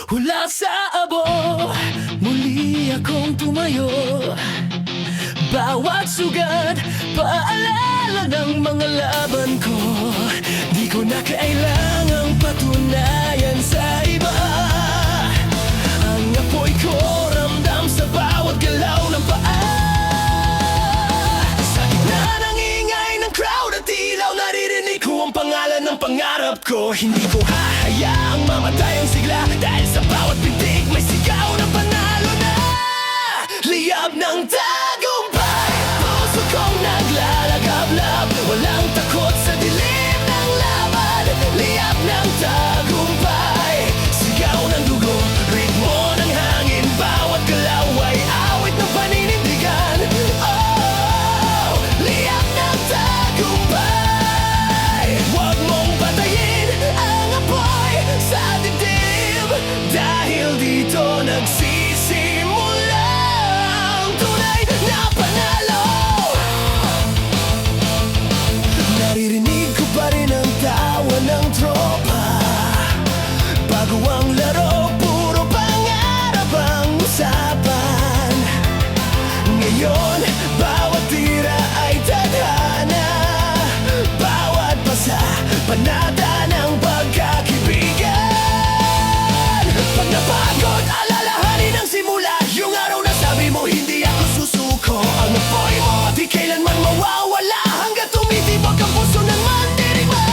Hula sa abo, muli akong tumayo. Bawat sugat, paalala ng mga laban ko. Di ko na kailangang patunayan sa iba. Ang apoy ko ramdam sa bawat galaw ng paa. Sa gitna ng ingay ng crowd at ilaw, naririnig ko ang pangalan ng pangarap ko. Hindi ko hahayaang mamatay ang sigla, dahil sa bawat pintig may sigaw na panalo na. Liyab ng tagumpay, puso kong naglalagablab. Walang takot sa dilim ng laban. Liyab ng tagumpay, sigaw ng dugo, ritmo ng hangin. Bawat galaw ay awit ng paninindigan. Oh, liyab ng tagumpay. Huwag mong patayin ang apoy sa dibdib, dahil dito nagsisimula ang tunay na panalo. Naririnig ko pa rin ang tawa ng tropa. Bago ang laro, puro pangarap ang usapan. Ngayon, bawat tira ay tadhana. Bawat pasa, panata ng pagkakaibigan. Pag napagod, alalahanin ang simula. Yung araw na sabi mo, hindi ako susuko. Ang apoy mo, di kailanman mawawala, hanggat tumitibok ang puso ng mandirigma.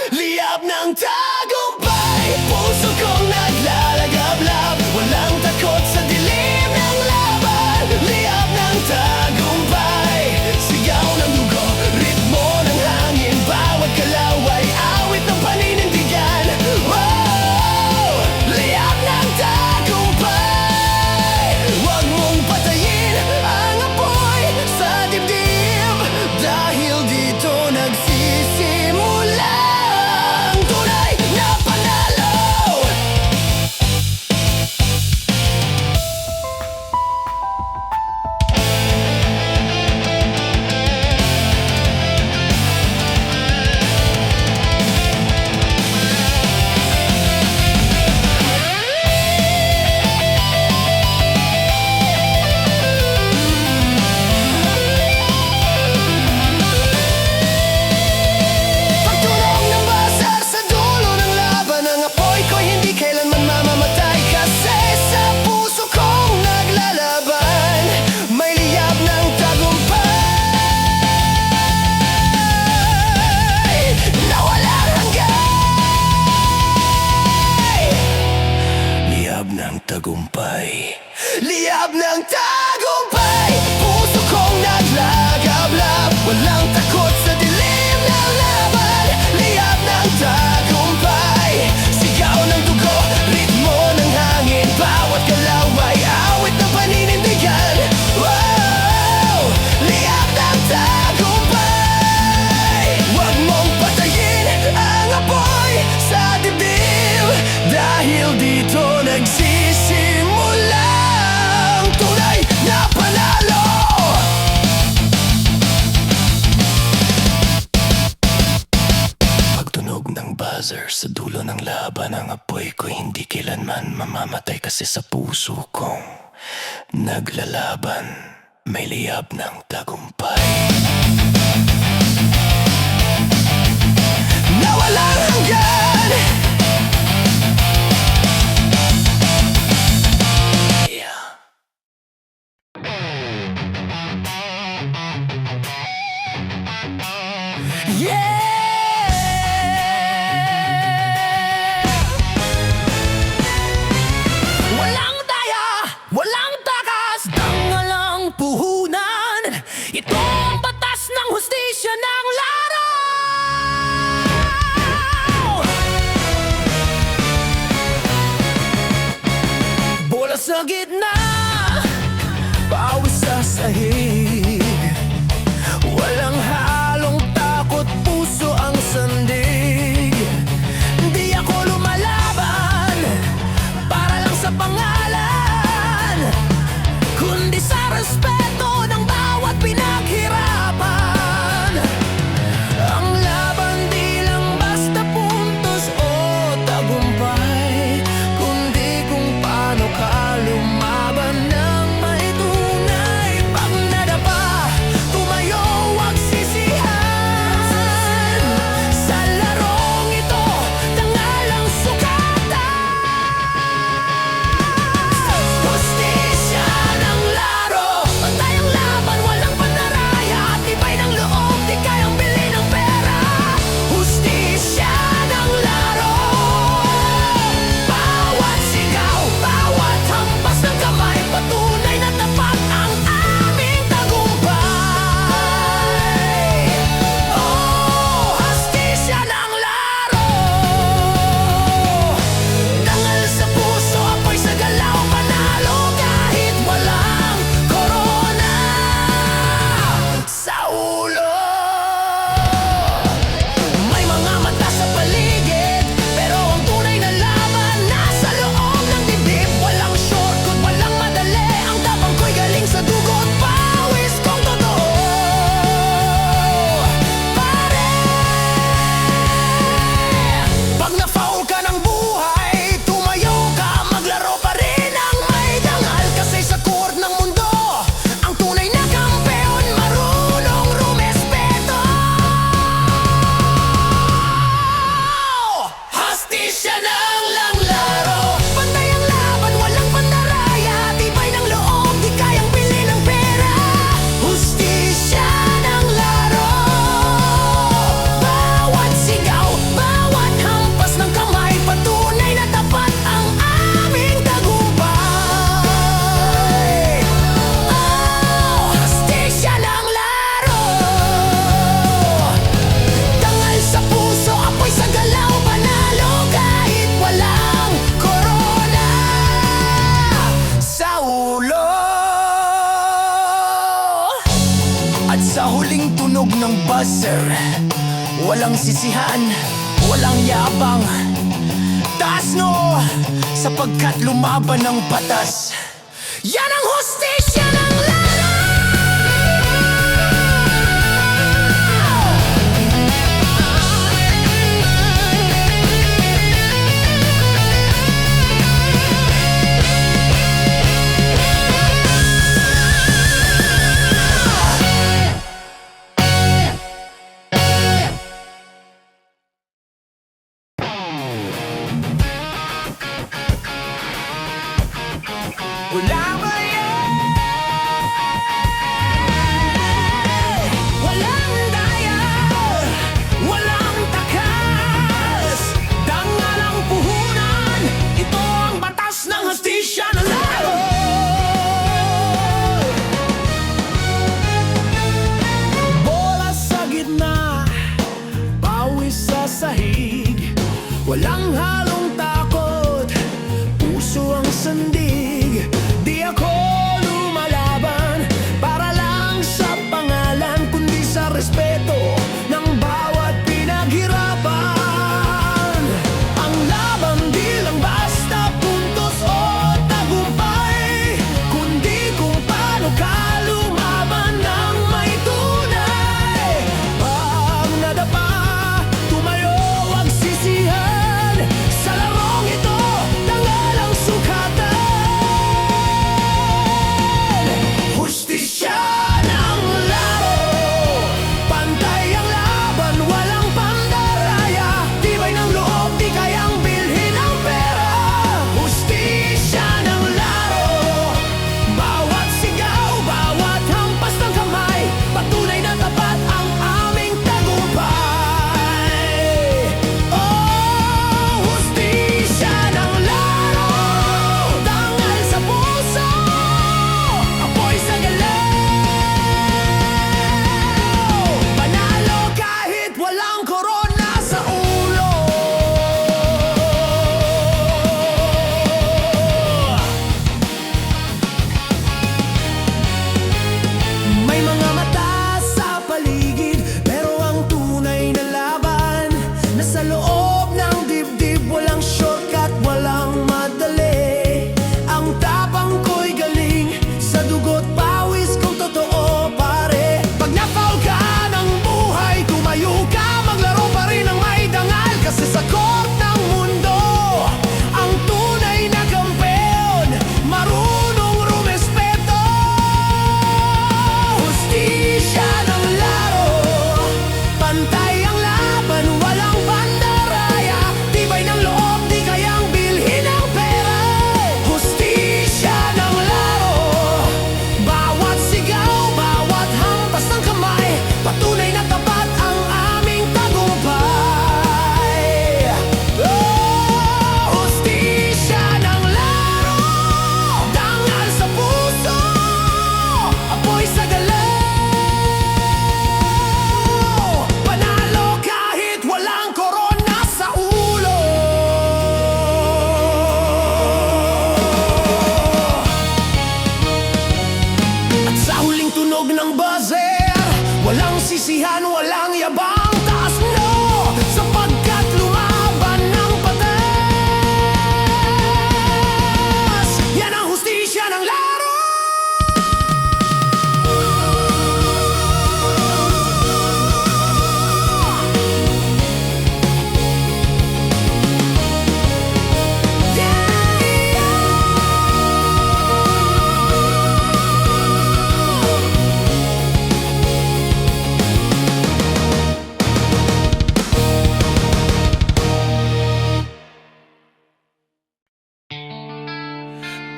Liyab ng tagumpay, puso kong naglalagablab. Walang takot sa dilim ng laban. Liyab ng tagumpay, sigaw ng dugo, ritmo ng hangin. Bawat galaw ay awit ng paninindigan. Wow! Liyab ng tagumpay. Huwag mong patayin ang apoy sa dibdib, dahil dito nagsisimula ang tunay na panalo. Pagtunog ng basar sa dulo ng laban, ang apoy ko'y hindi kailanman mamamatay. Kasi sa puso kong naglalaban, may liyab ng tagumpay na walang hanggan. Liyab ng tagumpay, liyab ng tagumpay. Puso kong naglagablab, walang takot sa dilim ng laban. Liyab ng tagumpay, sigaw ng dugo, ritmo ng hangin. Bawat galaw ay awit ng paninindigan. Wow! Liyab ng tagumpay. Huwag mong patayin ang apoy sa dibdib, dahil dito nagsisimula ang tunay na panalo. Pagtunog ng buzzer sa dulo ng laban, ang apoy ko hindi kailanman mamamatay. Kasi sa puso kong naglalaban, may liyab ng tagumpay na walang hanggan. Yeah! Walang daya, walang takas, tanggalang puhunan. Ito ang batas ng hustisya ng laraw. Bola sa gitna, pawis sa sahig. Walang halong takot, puso ang sandig. Di ako lumalaban para lang sa pangalan, kundi sa respeto ng bawat pinaghirapan. Ang laban di lang basta puntos o tagumpay, buzzer. Walang sisihan, walang yabang, taas noo, sapagkat lumaban ng batas. Yan ang hustisya ng laro. Wala ba yan? Walang daya, walang takas, dangal ang puhunan. Ito ang batas ng hustisya ng laro. Bola sa gitna, pawis sa sahig, walang halong takot, puso ang sandig. Di ako lumalaban para lang sa pangalan, kundi sa respeto ng bawat pinaghirapan. Ang laban di lang basta puntos o tagumpay, kundi kung paano ka lumaban ng may tunay. Pag nadapa, tumayo, wag sisihan. Sa larong ito, dangal ang sukatan. Hustisya ng laro, pantay ang laban, walang pandaraya. Tibay ng loob, di kayang bilhin ang pera. Hustisya ng laro, bawat sigaw, bawat hampas ng kamay, patunay na tapat ang aming tagumpay. Oh, hustisya ng laro, dangal sa puso, apoy sa galaw. Panalo kahit walang korona sa ulo. May mga mata sa paligid, pero ang tunay na laban nasa loob ng dibdib. Walang shortcut, walang madali. Ang tapang ko'y galing sa dugo't pawis kung totoo, pare. Pag na-foul ka ng buhay, tumayo ka, maglaro pa rin ng may dangal. Kasi sa court ng mundo, ang tunay na kampeon, marunong rumespeto. Hustisya ng laro, pantay ang laban, walang pandaraya. Tibay ng loob, di kayang bilhin ang pera. Hustisya ng laro, bawat sigaw, bawat hampas ng kamay, patunay na tapat ang aming tagumpay. Oh, hustisya ng laro, dangal sa puso, apoy sa galaw. Panalo kahit walang korona sa ulo. At sa huling tunog ng buzzer, walang sisihan, walang yabang, taas no, sapagkat lumaban ng batas. Yan ang hustisya ng laro.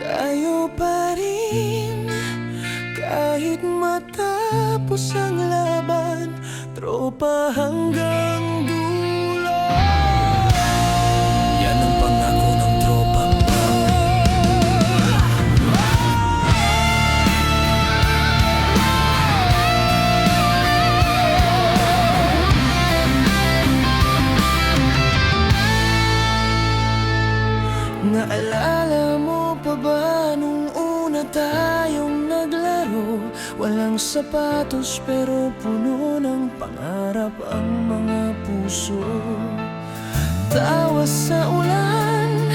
Tayo pa rin kahit matapos ang laban, tropa hanggang dulo. Yan ang pangako ng tropa. Naalala mo pa ba nung una tayong naglaro? Walang sapatos pero puno ng pangarap ang mga puso. Tawa sa ulan,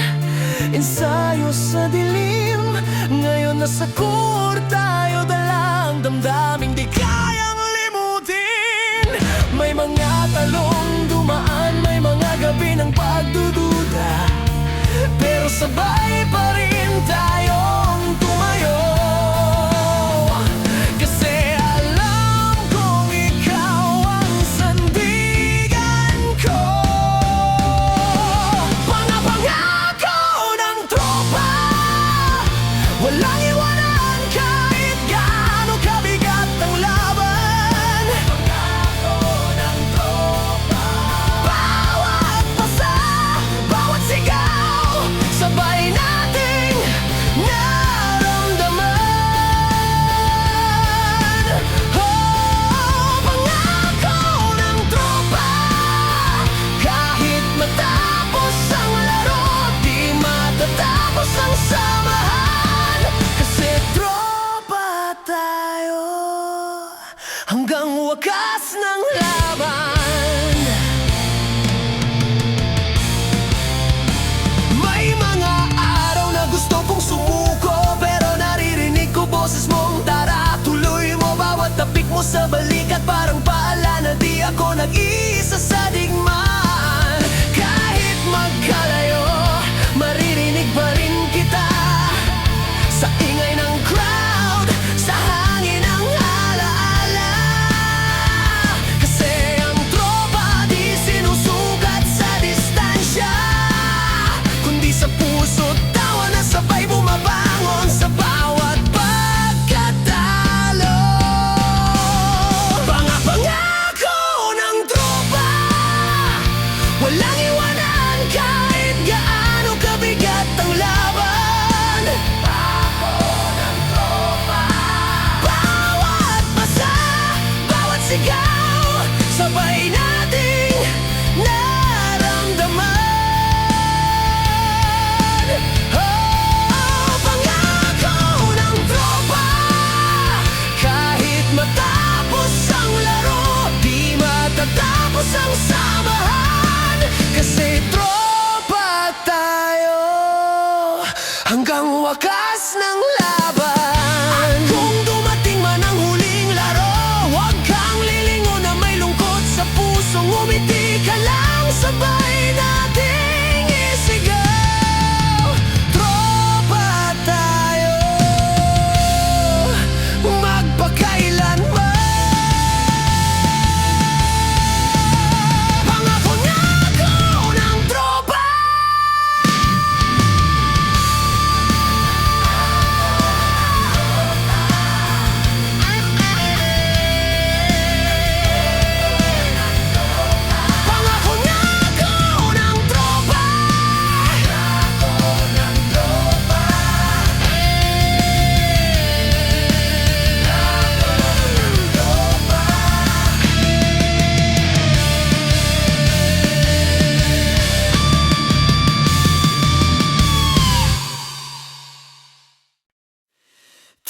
ensayo sa dilim. Ngayon nasa court tayo, dalang damdaming di kayang limutin. May mga talong dumaan, may mga gabi ng pagdududa, pero sabay pa rin tayong tumayo. Kasi alam kong ikaw ang sandigan ko. Mga pangako ng tropa, walang iwanan kahit gaano kabigat ang laban. Pangako ng tropa, bawat pasa, bawat sigaw, sabay nating naramdaman. Oh, pangako ng tropa, kahit matapos ang laro, di matatapos ang samahan. Kasi tropa tayo hanggang wakas ng laban. May mga araw na gusto kong sumuko, pero naririnig ko boses mong tara, tuloy mo. Bawat tapik mo sa balikat parang paalala, di ako nag-iisa sa digmaan. Kahit magkalayo, maririnig pa rin kita sa ingay ng crowd, sa hangin ng alaala. Kasi ang tropa di sinusukat sa distansya, kundi sa puso't tawa na sabay bumabangon sa bawat pagkatalo. Mga pangako ng tropa, walang iwanan kahit gaano kabigat ang laban. Pangako ng tropa, bawat pasa, bawat sigaw, sabay nating naramdaman. Oh, pangako ng tropa, kahit matapos ang laro, di matatapos ang samahan. Kasi tropa tayo hanggang wakas ng laban. Kung dumating man ang huling laro, huwag kang lilingon na may lungkot sa puso. Ngumiti ka lang, sabay nating isigaw. Tropa tayo magpakailanman. Pangako ng tropa. Pangako ng tropa.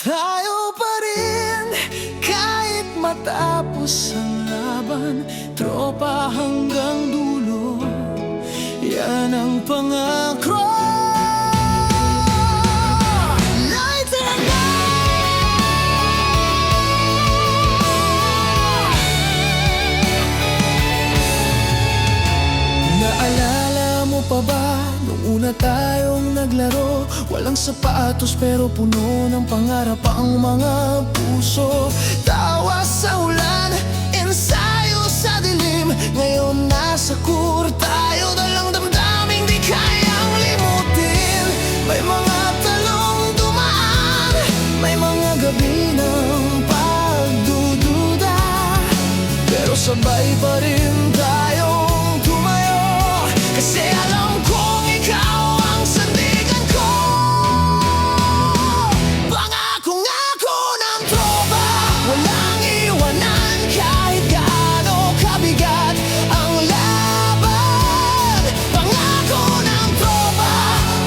Tayo pa rin kahit matapos ang laban, tropa hanggang dulo, yan ang pangako. Lighter na! Naalala mo pa ba nung una tayong naglaro? Walang sapatos pero puno ng pangarap ang mga puso. Tawa sa ulan, ensayo sa dilim. Ngayon nasa court tayo, dalang damdaming di kayang limutin. May mga talong dumaan, may mga gabi ng pagdududa, pero sabay pa rin tayong tumayo. Kasi alam kong ikaw ang sandigan ko. Pangako ng tropa, walang iwanan kahit gaano kabigat ang laban. Pangako ng tropa,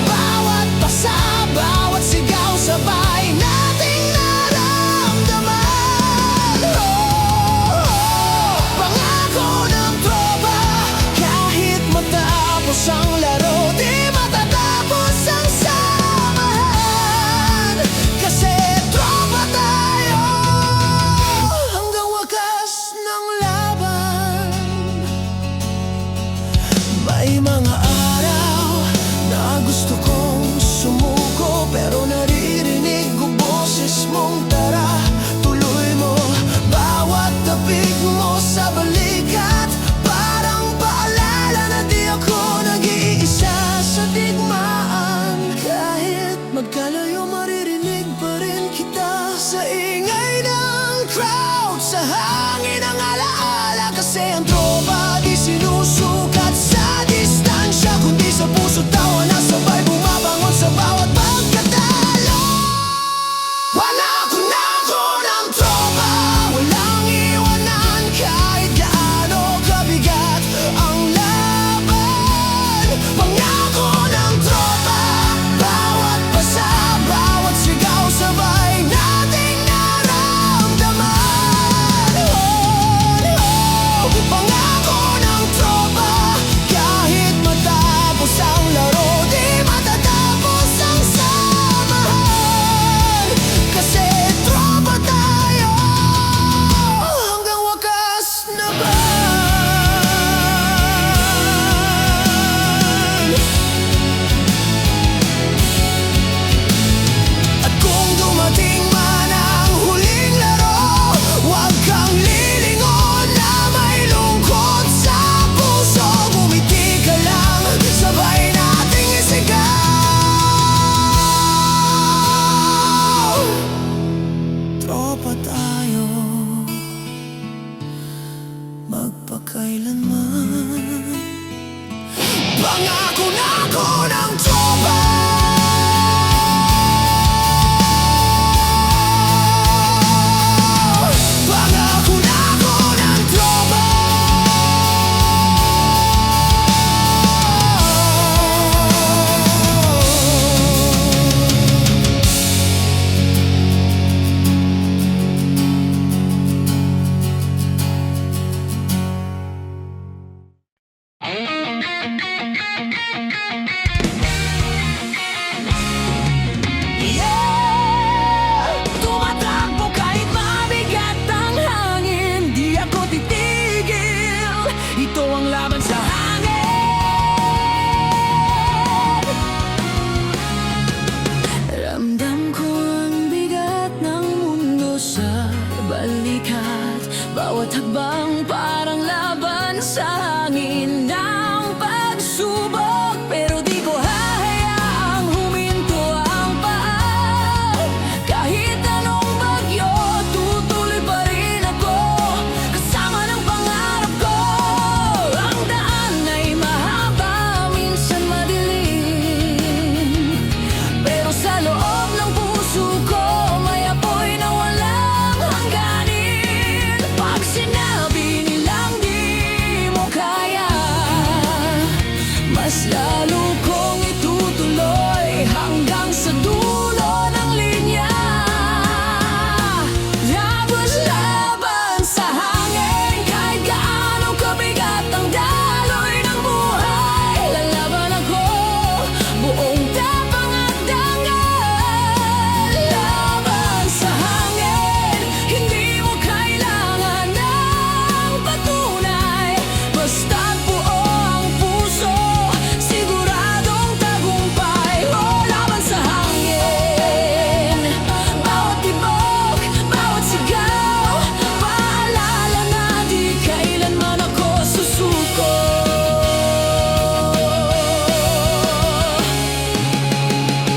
bawat pasa, bawat sigaw, sabay nating naramdaman. May mga araw na gusto kong sumuko, pero naririnig ko boses mong tara, tuloy mo. Bawat tapig mo sa balikat, parang paalala na di ako nag-iisa sa digmaan. Kahit magkalayo, maririnig pa rin kita sa ingay ng crowd, sa hangin ng alaala. Kasi ang tropa di sinusukat sa distansya, kundi sa puso, tawa na sabay bumabangon sa bawat pagkatalo. Panako na ako ng tropa, walang iwanan kahit gaano kabigat ang laban. Pangako ng tropa, bawat basa, bawat sigaw, sabay nating naramdaman. Pangako ng tropa, kahit matapos ang laro, di matatapos ang samahan. Kasi tropa tayo hanggang wakas na ba? At kung dumating man ang huling laro, huwag kang lilingon na may lungkot sa puso. Bumiti ka lang, sabay nating isigaw. Tropa tayo, magpakailanman. Pangako na ako ng tropa. Pangako na ako ng tropa. Yeah! Tumatakbo kahit mabigat ang hangin, di ako titigil. Ito ang laban sa hangin. Ramdam ko ang bigat ng mundo sa balikat, bawat hakbang parang laban sa hangin ng pagsubok. Pero di ko hahayaang huminto ang paa. Kahit anong bagyo, tutuloy pa rin ako, kasama ng pangarap ko. Ang daan ay mahaba, minsan madilim, pero sa loob ng puso ko may apoy na walang hangganin. Pag sinabi nilang di mo kaya, mas lalo kong itutuloy hanggang sa dulo ng linya. Laban sa hangin, kahit gaano kabigat ang daloy ng buhay. Lalaban ako, buong tapang at dangal. Laban sa hangin, hindi mo kailangan ng patunay. Basta't buo ang puso, siguradong tagumpay. Oh, laban sa hangin, bawat tibok, bawat sigaw, paalala na di kailanman ako susuko.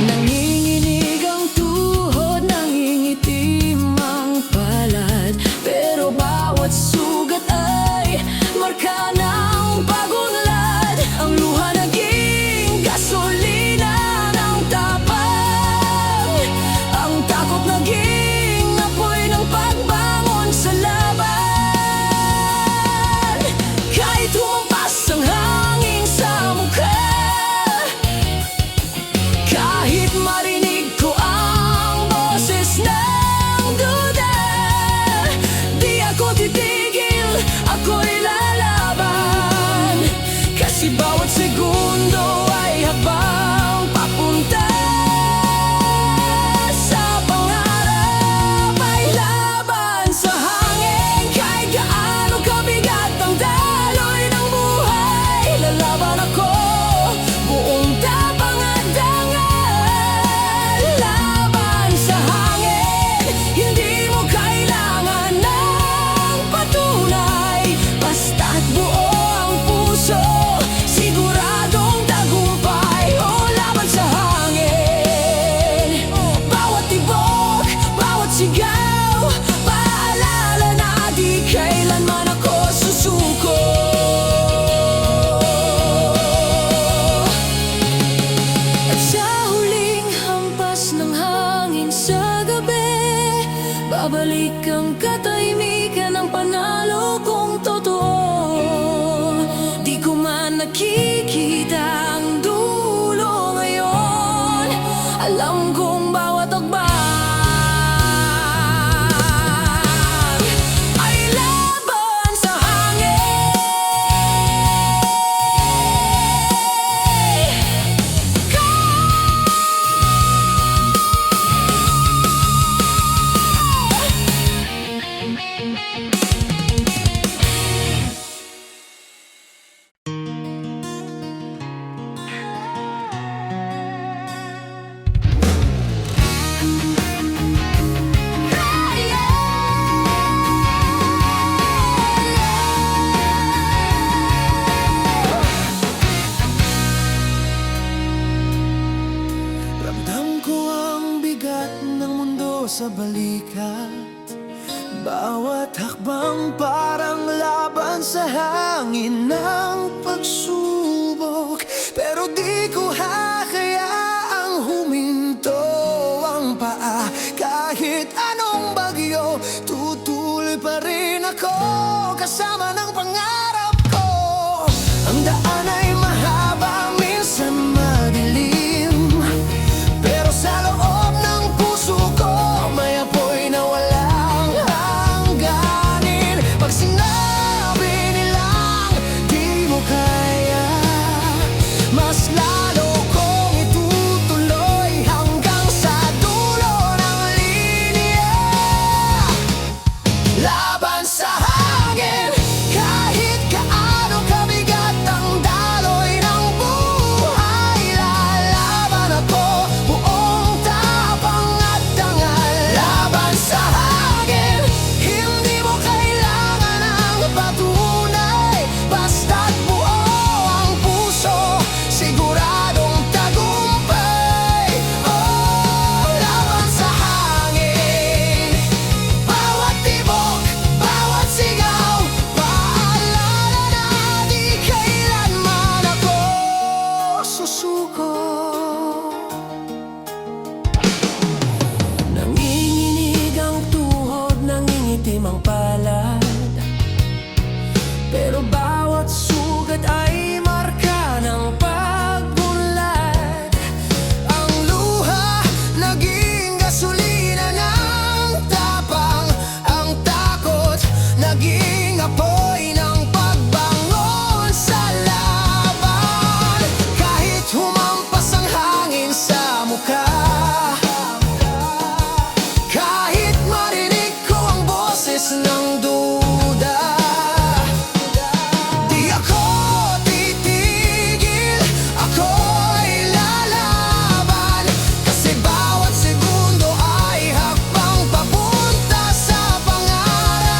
Nanginginig ang tuhod, nangingitim ang palad, pero bawat sugat ay marka ng pagunlad. Ang luha naging gasolina ng tapang, ang takot naging apoy ng pagbangon sa laban. Kahit humampas ang hangin sa mukha, kahit marinig ko ang boses ng duda, di ako titigil, ako'y lalaban. Kasi bawat segundo ay habang papunta sa pangarap, ay laban sa hangin. Kahit gaano kabigat ang daloy ng buhay, lalaban ako. nakikita ang dulo ngayon. Alam kong bawat akbang ay laban sa hangin. Ramdam ko ang bigat ng mundo sa balikat. Bawat hakbang parang laban sa hangin ng pagsubok. Pero di ko hakayaang huminto ang paa. Kahit anong bagyo, tutuloy pa rin ako kasama ng pangarap ko. Ang daan ay mahaba, minsan madilim, pero sa loob ng puso ko may apoy na walang hangganin. Pag sinabi nilang di mo kaya, mas lalo kong itutuloy hanggang sa dulo ng linya. Laban sa hangin, kahit gaano kabigat ang daloy ng buhay, lalaban ako buong tapang at dangal. Laban sa hangin, hindi mo kailangan ng patunay, basta't buo ang puso, siguradong tagumpay. Oh, laban sa hangin, bawat tibok, bawat sigaw, paalala na di kailanman ako susuko. Nanginginig ang tuhod, nangingitim ang palad, pero bawat sugat ay marka ng pagbunlad. Ang luha naging gasolina ng tapang, ang takot naging apoy ng pagbangon sa laban. Kahit humampas ang hangin sa mukha, kahit marinig ko ang boses ng duda, di ako titigil, ako'y lalaban. Kasi bawat segundo ay hakbang papunta sa pangarap.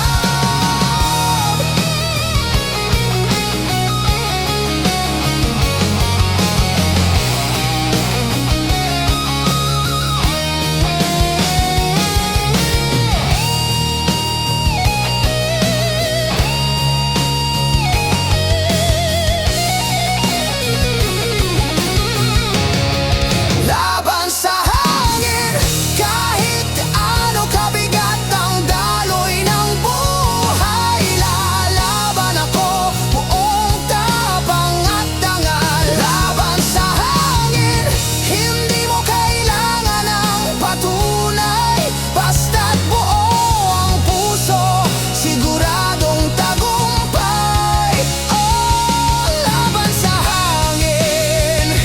Laban sa hangin, kahit ano kabigat ang daloy ng buhay, lalaban ako buong tapang at dangal. Laban sa hangin, hindi mo kailangan ng patunay, basta't buo ang puso, siguradong tagumpay. Oh, laban sa hangin,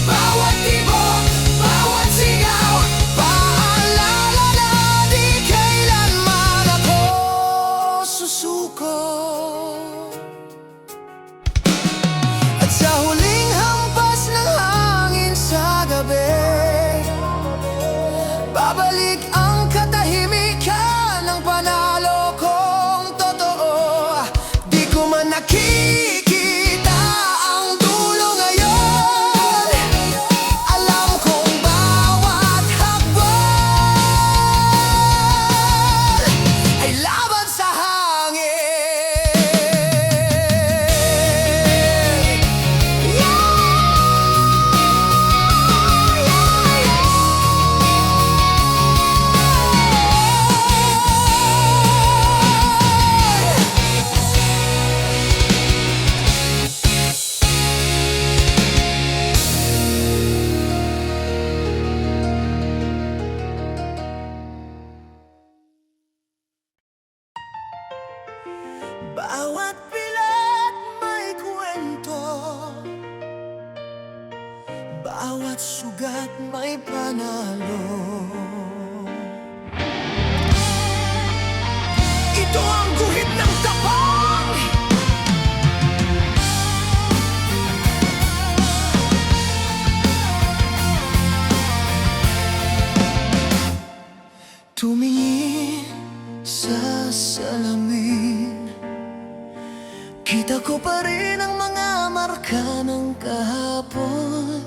bawat tibok, bawat sigaw, paalala na di kailanman ako susuko. At sa huling hampas ng hangin sa gabi, babalik ang katahimikan ng panalo kong totoo. Di ko man nakikita ang dulo ngayon, alam kong bawat hakbang ay laban sa hangin. bawat sugat may panalo. Ito ang guhit ng tapang. Tumingin sa salamin, kita ko pa rin ang mga marka ng kahapon.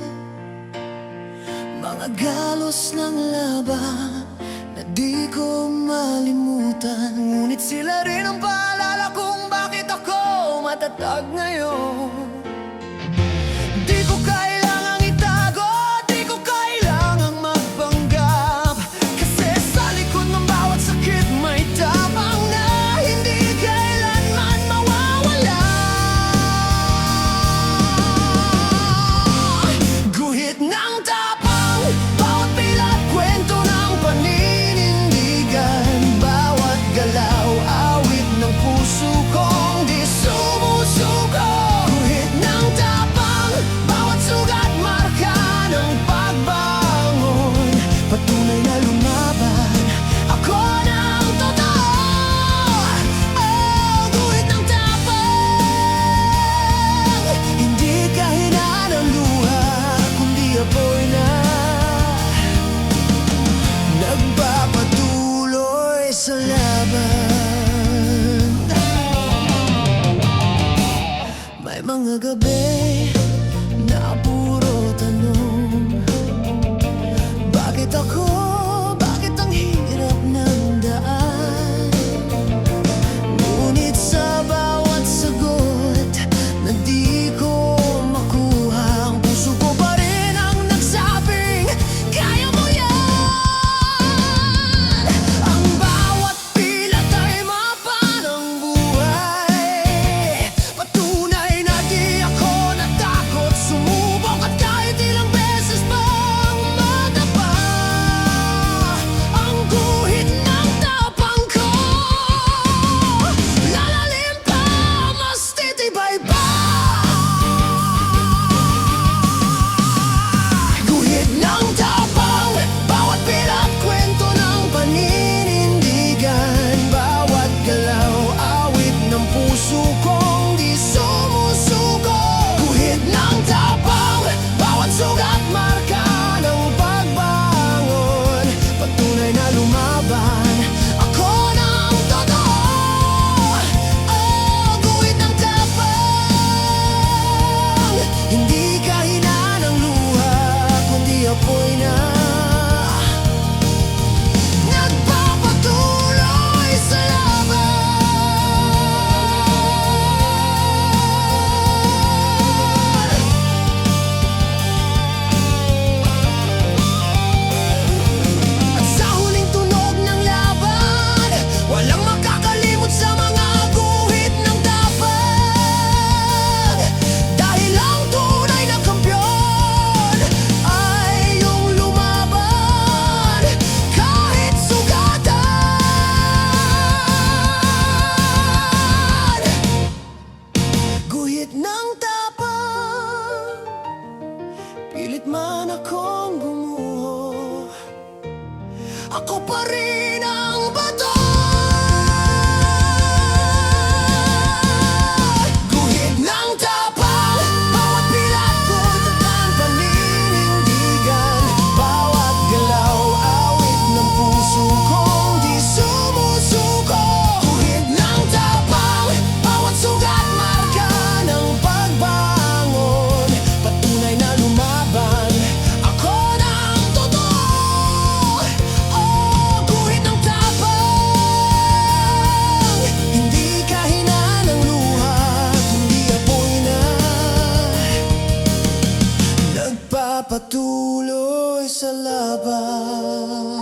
Mga galos ng laban na di ko malimutan, ngunit sila rin ang paalala kung bakit ako matatag ngayon. Di ko kailangang itago, di ko kailangang magpanggap, kasi sa likod ng bawat sakit may tapang na hindi kailanman mawawala. Guhit ng tapang, bawat pilat kwento ng paninindigan, bawat galaw awit ng puso kong di sumusuko. Guhit ng tapang, bawat sugat marka ng pagbangon, patunay na lumaban ako ng totoo. Oh, guhit ng tapang, hindi kahinaan ng luha, kundi apoy na nagpapatuloy sa laban. May mga gabi na puro tanong, bakit ako? Bakit ang hirap ng daan? Ngunit sa bawat sagot na di ko makuha, ang puso ko pa rin ang nagsabing kaya mo yan. Ang bawat pilat ay mapa ng buhay, patunay na di ako natakot sumubok, at kahit ilang beses pang madapa ang guhit ng tapang ko, lalalim pa, mas titibay pa. Guhit ng tapang, bawat pilat kwento ng paninindigan, bawat galaw awit ng puso kong di sumusuko. Guhit ng tapang, bawat sugat marka ng pagbangon, patunay na lumaban ako ng totoo. Oh, guhit ng tapang, hindi kahinaan ng luha, kundi apoy na nagpapatuloy sa laban. At sa huling tunog ng laban, walang makakalimot sa mga guhit ng tapang, dahil ang tunay na kampiyon ay yung lumaban kahit sugatan. Guhit ng tapang, pilit man akong gumuho, ako pa rin ang bato. Guhit ng tapang, bawat pilat kwento ng paninindigan, bawat galaw awit ng puso kong di sumusuko. Guhit ng tapang, bawat sugat marka ng pagbangon, patunay na lumaban ako ng totoo. Oh, guhit ng tapang, hindi kahinaan ng luha, kundi apoy na nagpapatuloy sa laban.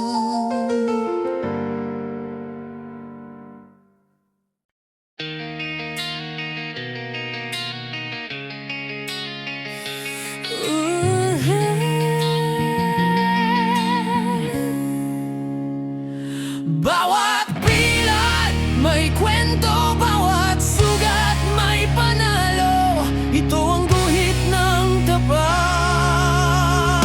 Bawat pilat may kwento, bawat sugat may panalo. Ito ang guhit ng tapang.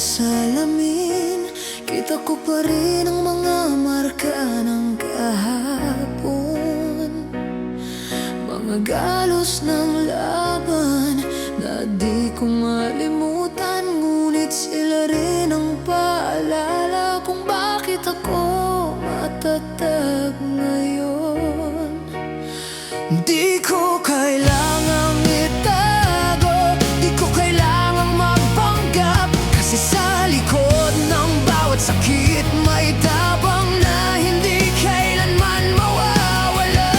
salamin, kita ko pa rin ang mga marka ng kahapon. Mga galos ng laban na di ko malimutan, ngunit sila rin ang paalala kung bakit ako matatag ngayon. Di ko kailangang itago, di ko kailangang magpanggap, kasi sa likod ng bawat sakit may tabang na hindi kailanman mawawala.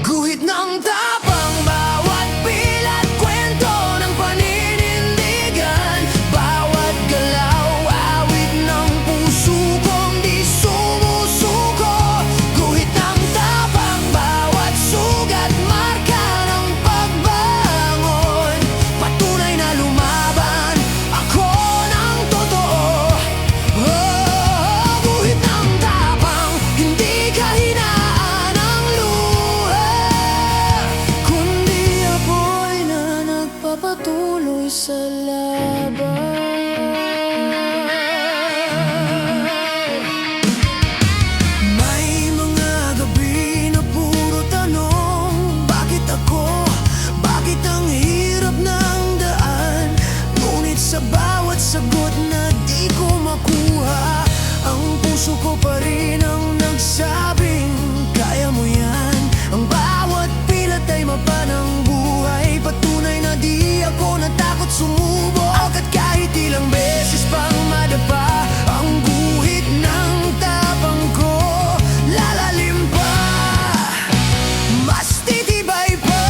Guhit ng tapang bawat pilat, kwento ng paninindigan, bawat galaw, awit ng puso kong di sumusuko. Guhit ng tapang bawat sugat, marka ng pagbangon, patunay na lumaban ako ng totoo. Oh, guhit ng tapang, hindi kahinaan ang luha, kundi apoy na nagpapatuloy sa laban. May mga gabi na puro tanong, bakit ako? Bakit ang hirap ng daan? Ngunit sa bawat sagot na di ko makuha, ang puso ko pa rin ang nagsabing kaya mo yan. Ang bawat pilat ay mapa ng buhay, patunay na di ako natakot sumubok, at kahit ilang beses pang madapa ang guhit ng tapang ko, lalalim pa, mas titibay pa.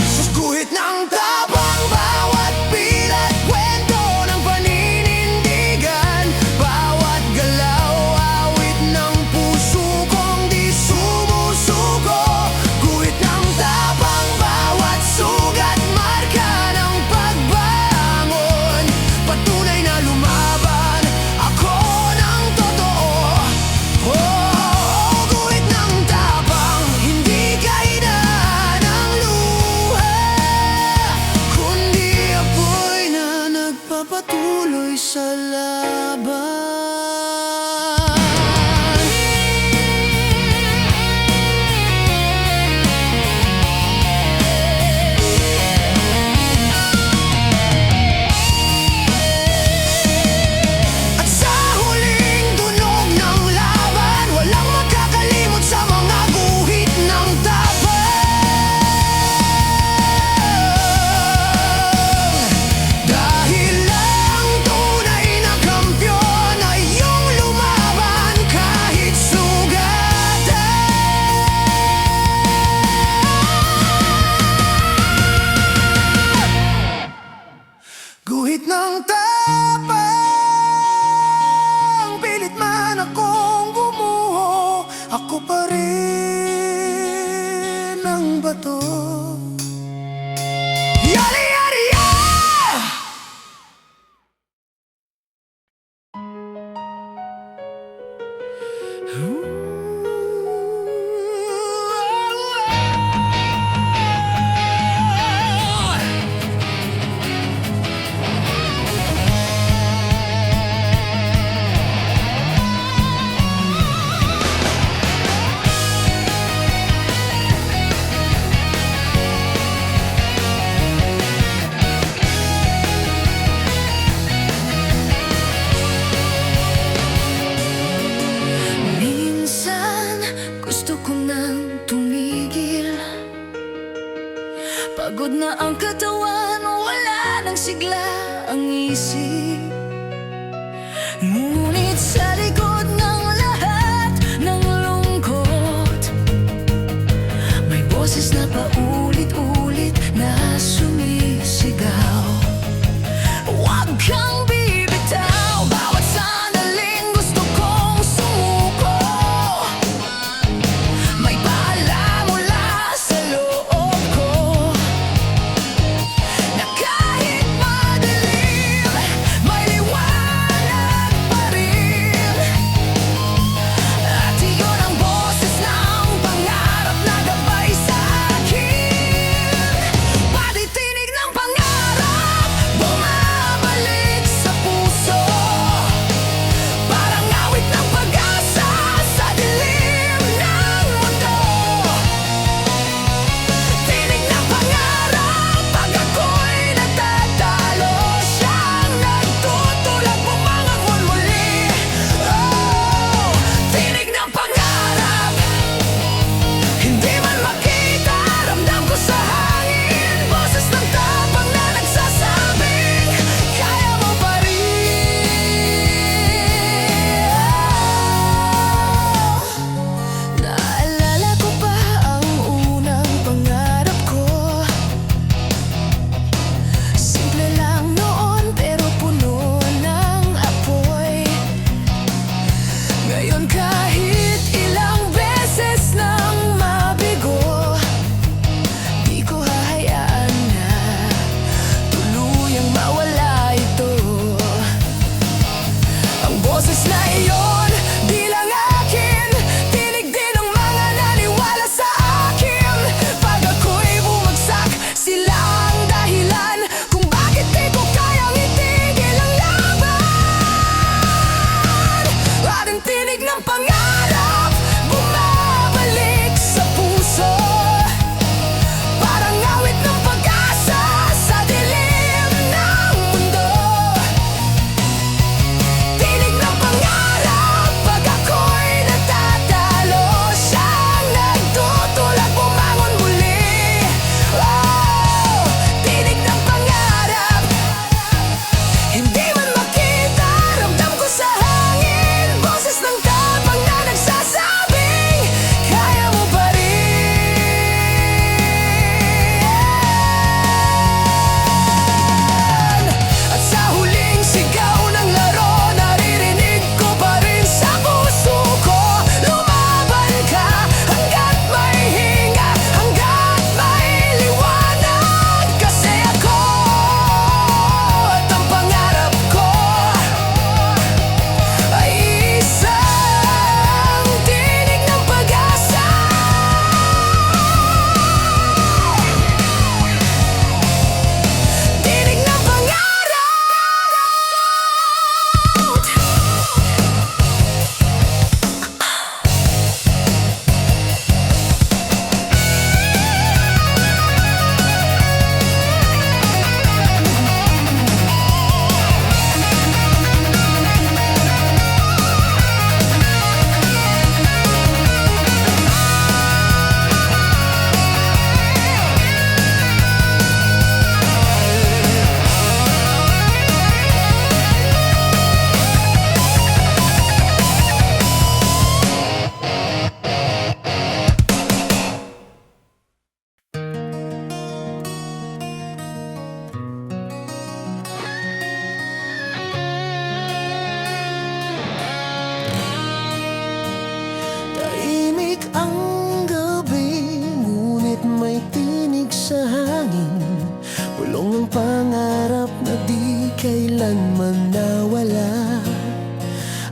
Sus, guhit ng tapang bawat pilat, kwento ng paninindigan, bawat galaw, awit ng puso kong di sumusuko. Guhit ng tapang bawat sugat, marka ng pagbangon, patunay na lumaban ako ng totoo. Oh, guhit ng tapang, hindi kahinaan ang luha, kundi apoy na nagpapatuloy sa laban. At sa huling tunog ng laban, walang makakalimot sa mga guhit ng tapang. Dahil ang tunay na kampiyon ay yung lumaban kahit sugatan. Guhit ng tapang, pilit man akong gumuho, ako pa rin ang bato. Yari, yari, yeah! Minsan gusto ko nang tumigil, pagod na ang katawan, wala nang sigla ang isip. Ngunit sa likod ng lahat ng lungkot, may boses na paulit-ulit na sumisigaw. Huwag kang bibitaw, bawat sandaling gusto kong sumuko. May bahala mula sa loob ko, na kahit madilim, kailanman nawala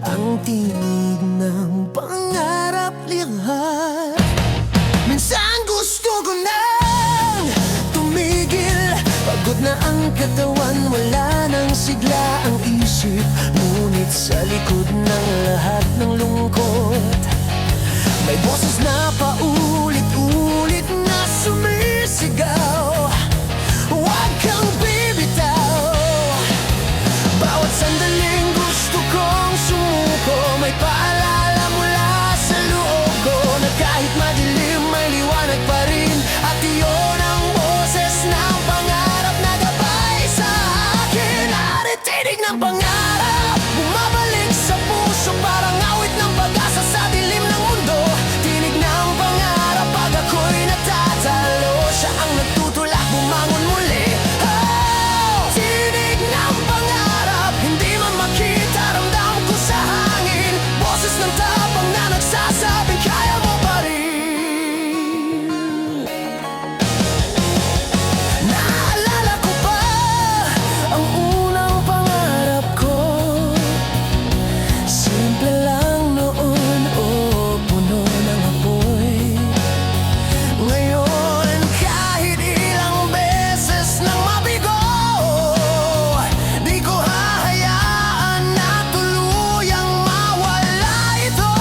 ang tinig ng pangarap lihat. Minsan gusto ko nang tumigil, pagod na ang katawan, wala nang sigla ang isip. Ngunit sa likod ng lahat ng lungkot, may boses na paulit-ulit na sumisigaw, huwag kang bibitaw. Bawat sandaling gusto kong sumuko, may paalala mula sa loob ko na kahit madilim may liwanag pa rin. At iyon ang boses ng pangarap na gabay sa akin. Naritinig ng pangarap, bumabalik sa puso, parang awit ng pag-asa sa dilim ng mundo. Tinig ng pangarap pag ako'y natatalo, siya ang nagtutulak bumangon muli. Oh! Tinig ng pangarap, hindi man makita, ramdam ko sa hangin. Boses ng tapang na nagsasabing kaya mo pa rin. Naalala ko pa ang unang pangarap ko, simple lang noon, puno ng apoy. Ngayon kahit ilang beses nang mabigo, di ko hahayaan na tuluyang mawala ito.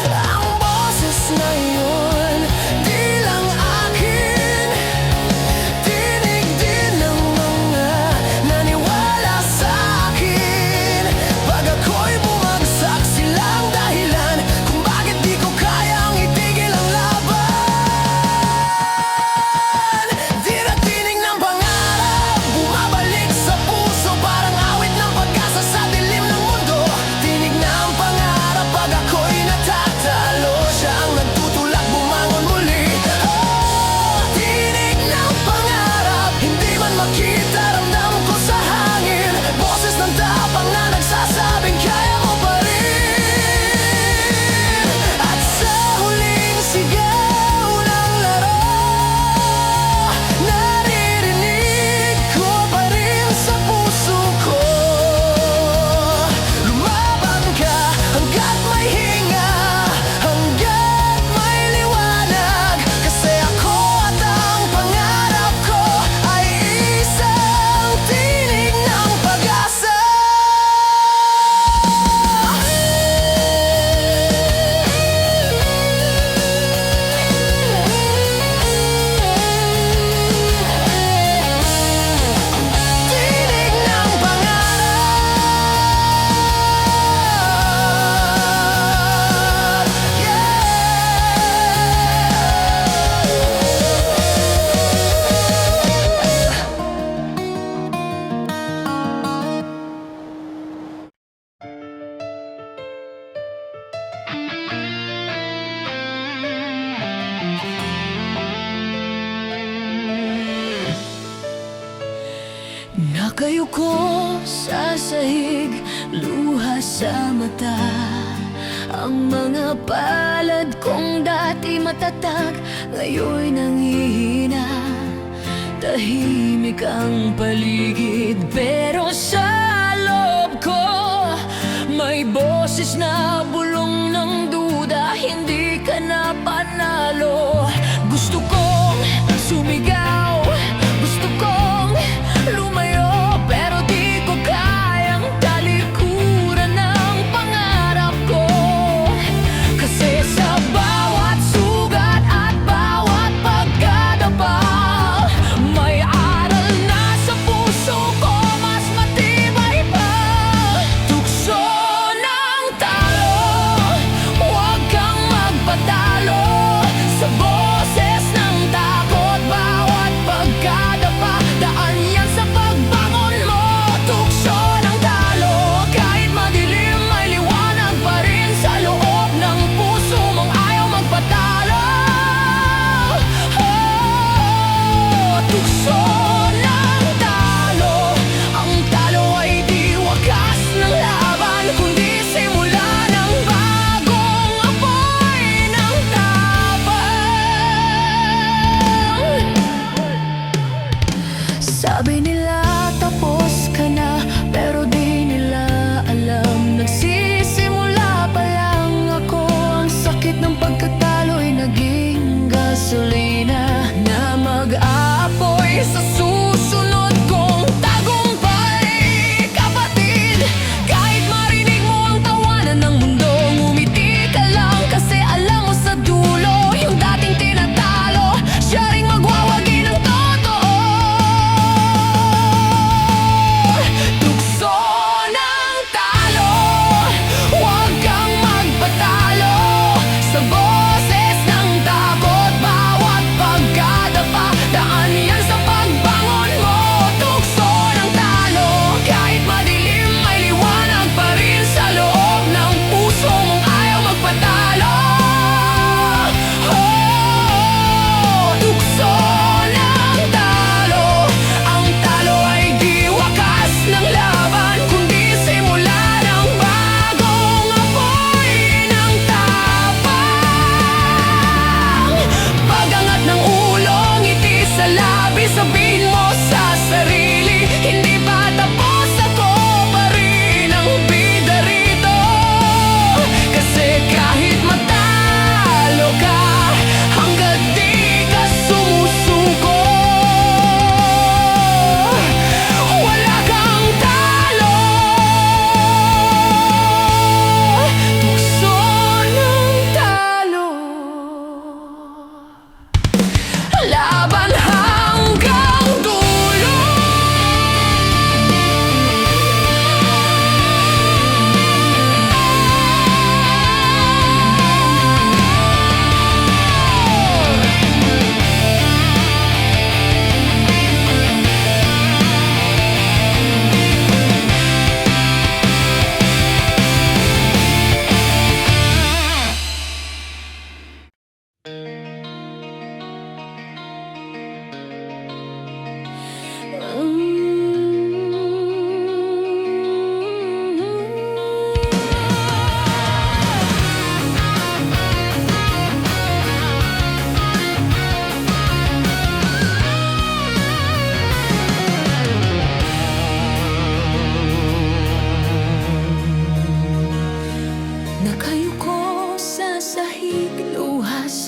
Ang boses na yun, di lang akin, tinig din ng mga naniwala sa akin. Pag ako'y bumagsak, silang dahilan kung bakit di ko kayang itigil ang laban. Tinatinig ng pangarap, bumabalik sa puso, parang awit ng pag-asa sa dilim ng mundo. Tinig ng pangarap pag ako'y natatalo, siya ang nagtutulak bumangon muli. Oh! Tinig ng pangarap, hindi man makita, ramdam ko sa hangin. Boses ng tapang na nagsasabing kaya mo pa rin. At sa huling sigaw ng laro, naririnig ko pa rin sa puso ko. Lumaban ka hanggat may hinga, hanggat may liwanag. Kasi ako at ang pangarap ko ay isang tinig ng pag-asa. Tinig ng pangarap, Nakayuko sa sahig, luha sa mata. Ang mga palad kong dati matatag, ngayon'y nanghihina. Tahimik ang paligid, pero sa loob ko may boses na bulong ng duda. Hindi ka na panalo. Gusto kong sumigaw, gusto kong lumayo, pero di ko kayang talikuran ng pangarap ko. Kasi sa bawat sugat at bawat pagkadapa, may aral na sa puso ko, mas matibay pa. Tukso ng talo,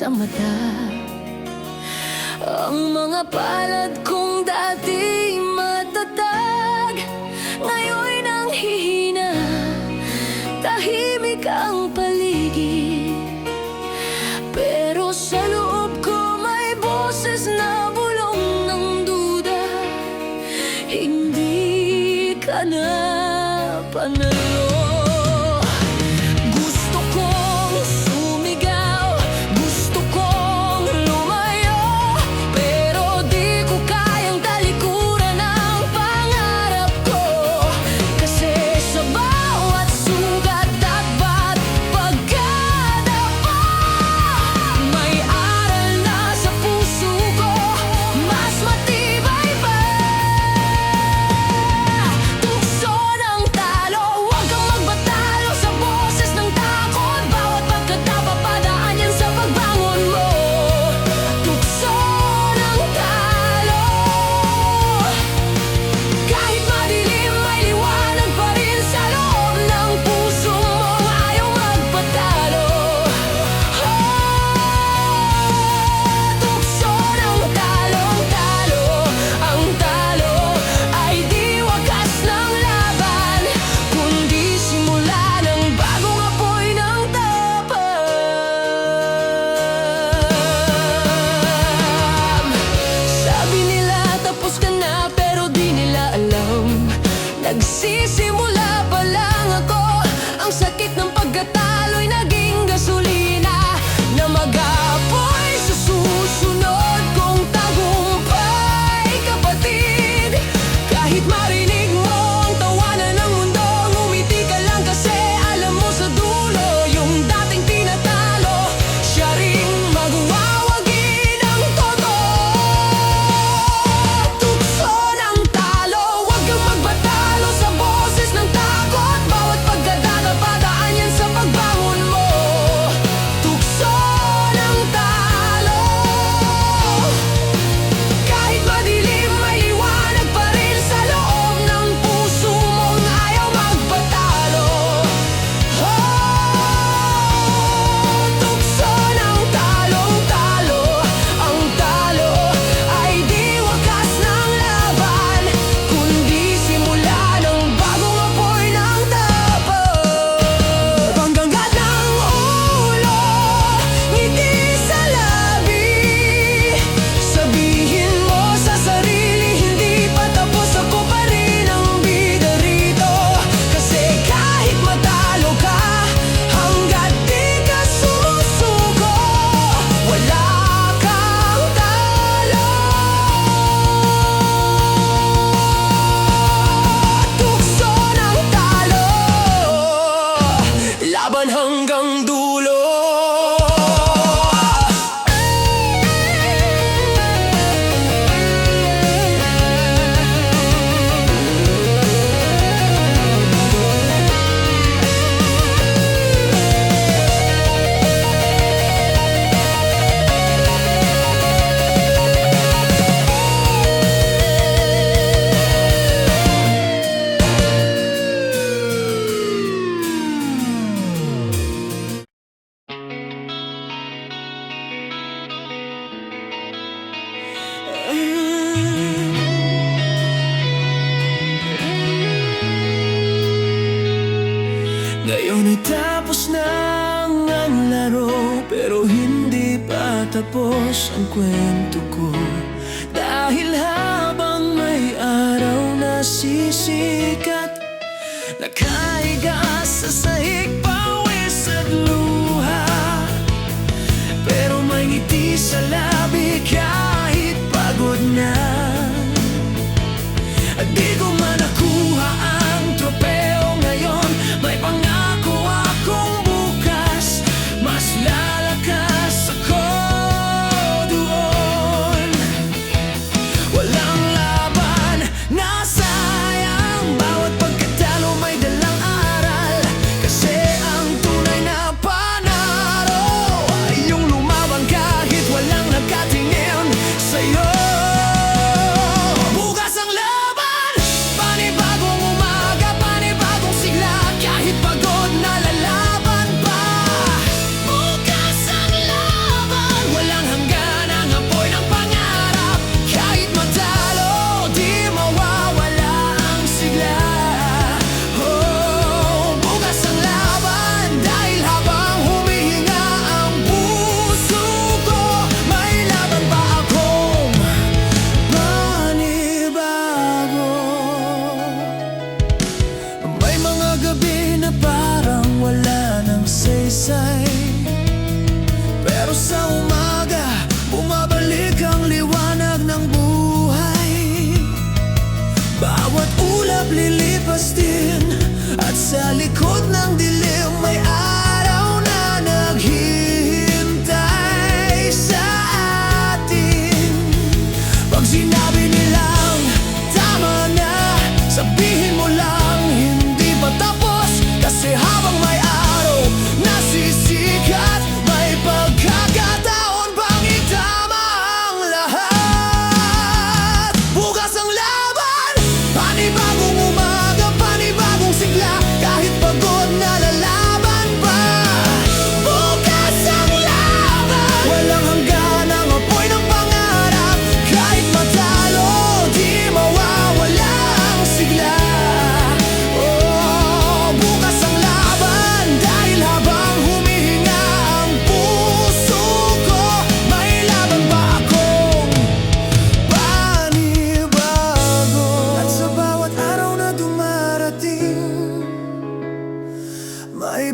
sa mata. Ang mga palad kong dati matatag, ngayon'y nanghihina. Tahimik ang paligid, pero sa loob ko may boses na bulong ng duda. Hindi ka na panalo. Gusto kong sumigaw, gusto kong lumayo, pero di ko kayang talikuran ang pangarap ko. Kasi sa bawat sugat at ba't pagkadapa, may aral na sa puso ko, mas matibay pa. Tukso ng talo, huwag kang magbatalo sa boses ng takot. Bawat pagkatapa, padaan yan sa pagbangon mo. Tukso ng talo, kahit madilim may liwanag pa rin sa loob ng puso mong ayaw magpatalo. Tukso ng talong-talo, ang talo ay di wakas ng laban, kundi simula ng bagong apoy ng tapang. Sabi nila tapos ka na, pero di nila alam, nagsisimula pa lang ako. Ang sakit ng pagkatalo'y naging gasolina na mag-aapoy sa susunod kong tagumpay, kapatid. Kahit marinig mo ang tawanan ng mundo, ngumiti ka lang kasi alam mo sa dulo yung dating tinatalo, siya ring magwawagi ng todo. Tukso ng talo, huwag kang magbatalo sa boses ng takot. Bawat pagdadaka, padaan yan sa pagbangon mo. Tukso ng talo, kahit madilim may liwanag pa rin sa loob ng puso mong ayaw magpatalo. Tukso ng talong-talo, ang talo ay di wakas ng laban, kundi simula ng bagong apoy ng tapang. Panggangat ng ulo, ngiti sa labi, sabihin mo sa sarili, hindi pa tapos, ako pa rin ang bida rito. Kasi kahit matalo ka, hanggat di ka sumusuko, wala kang talo. Tukso ng talo, laban hanggang dulo. Ngayon ay tapos na ang laro, pero hindi pa tapos ang kwento ko. Dahil habang may araw na sisikat, nakahiga sa sahig, pawis at luha, pero may ngiti sa labi kahit pagod na. At di ko man nakuha ang tropeo ngayon, may pangako akong bukas, mas lalakas ako doon. Walang laban na sayang, bawat pagkatalo may dalang aral, kasi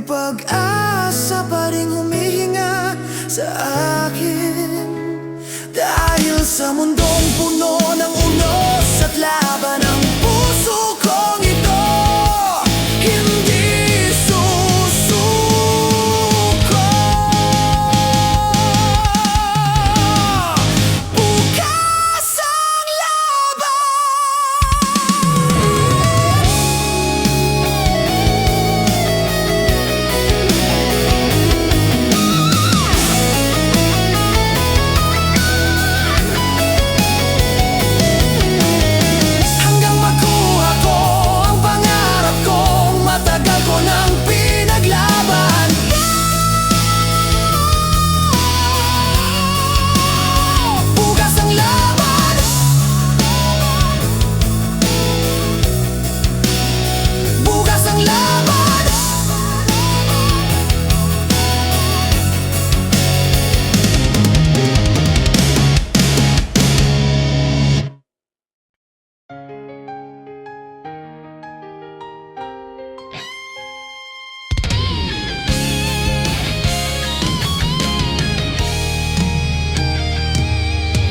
pag-asa pa rin humihinga sa akin. Dahil sa mundong puno ng unos at laban, ang puso kong ito hindi susuko. Bukas ang laban. Hanggang makuha ko ang pangarap kong matagal ko nang pinaglaban. Bukas ang laban. Bukas ang laban.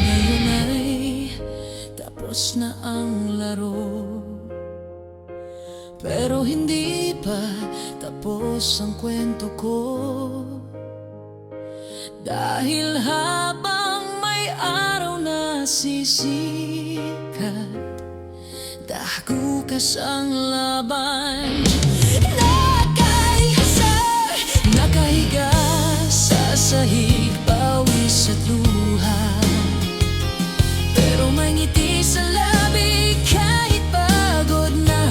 Ngayon ay tapos na ang laro, pero hindi pa tapos ang kwento ko. Dahil habang may araw na sisikat, dagukas ang laban. Nakahiga sa sahig, pawis at luha, pero may ngiti sa labi kahit pagod na.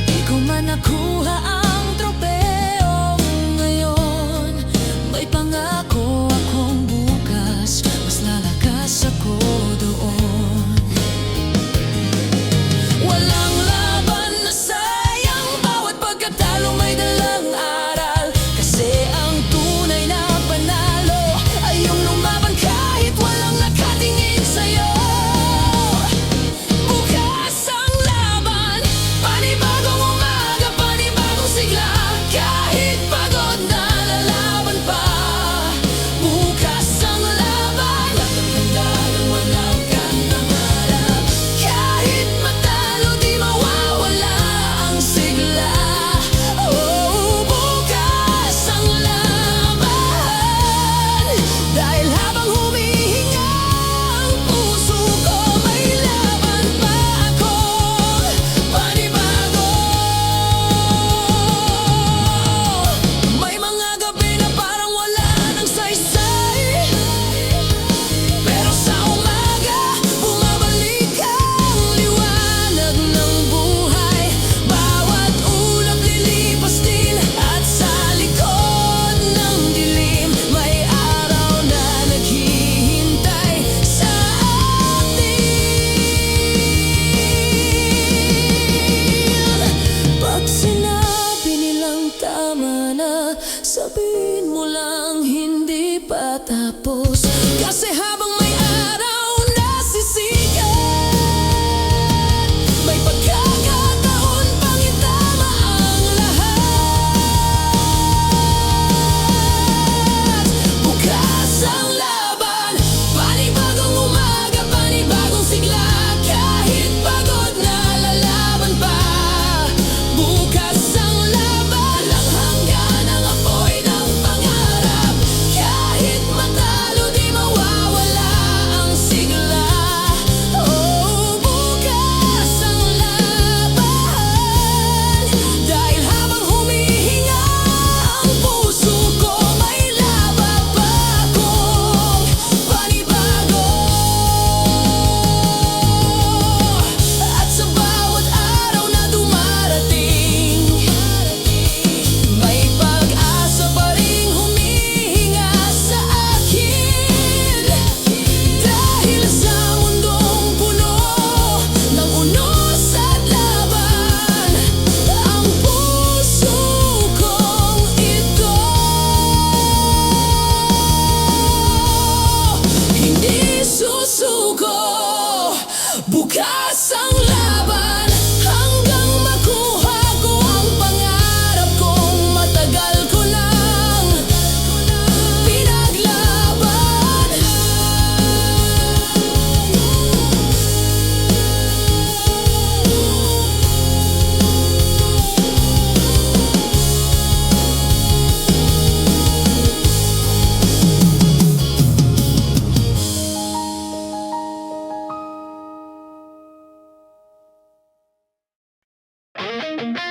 Di ko man nakuha ang tropeo ngayon, may pangako akong bukas, mas lalakas ako doon. Walang laban na sayang, bawat pagkatalo may dalang aral. Kasi ang tunay na panalo ay yung lumaban kahit walang nakatingin sa'yo. Bukas ang laban, panibagong umaga, panibagong sigla. Kahit pagod na lalaban pa. Bukas ang laban, hanggang walang kang nangarap. Kahit matalo di mawawala ang sigla. Oh, bukas ang laban. Dahil habang humihinga ang puso ko, may laban pa ako panibago. May mga gabi na parang wala ng saysay, pero sa umaga bumabalik ang liwanag ng buhay. Bawat ulap lilipas din, at sa likod ng dilim may araw na naghihintay sa atin. Pag sinabi nilang tama na, sabihin mo lang hindi pa tapos. Kasi habang may araw na sisikat, may pagkakataon pang itama ang lahat. Bukas ang laban, panibagong umaga, panibagong sigla. Kahit pagod na lalaban pa. Bukas ang laban, lang hanggan ang apoy ng pangarap. Kahit matalo di mawawala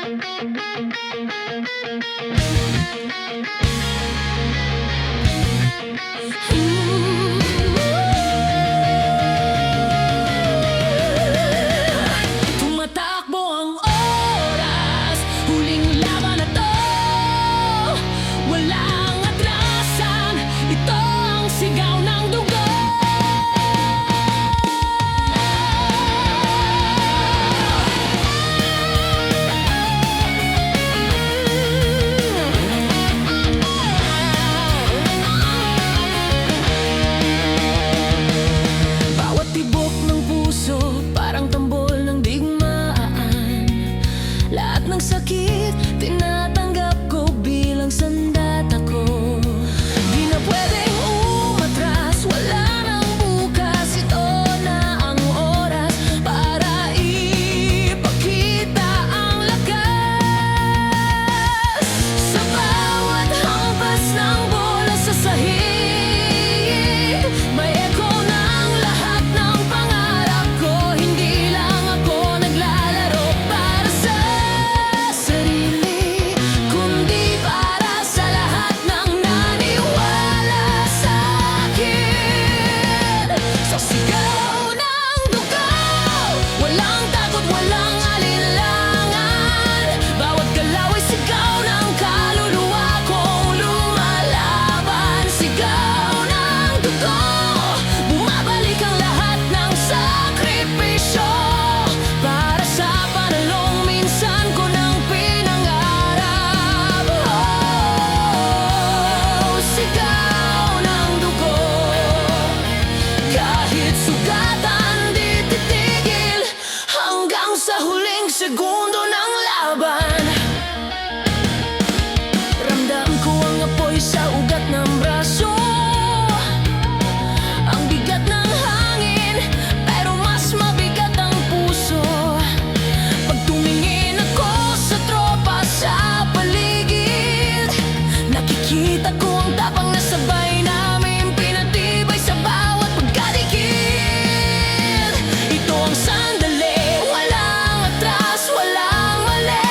Tumatakbo ang oras, huling laban na to. Walang atrasan, ito ang sigaw ng dugo. Bawat tibok ng puso, parang tambol ng digmaan. Lahat ng sakit, tinatanggap ko bilang sandata ko. Di na pwedeng umatras, wala nang bukas. Ito na ang oras para ipakita ang lakas. Sa bawat hampas ng bola sa sahig, may echo ng lahat ng pangarap ko. Hindi lang ako naglalaro para sa sarili, kundi para sa lahat ng naniwala sa akin. Sa sigaw ng dugo, walang takot, walang alinlangan. Bawat galaw ay sigaw ng kaluluwa kong lumalaban. Sigaw ng dugo, bumabalik ang lahat ng sakripisyo para sa panalong minsan ko nang pinangarap. Oh, sigaw ng dugo, kahit sugatan di titigil hanggang sa huling segundo ng laban. Ramdam ko ang apoy sa ugat ng braso, ang bigat ng hangin, pero mas mabigat ang puso. Pag tumingin ako sa tropa sa paligid, nakikita ko ang tapang na sabay namin pinatibay sa bawat pagkadikit. Ito ang sandali, walang atras, walang mali.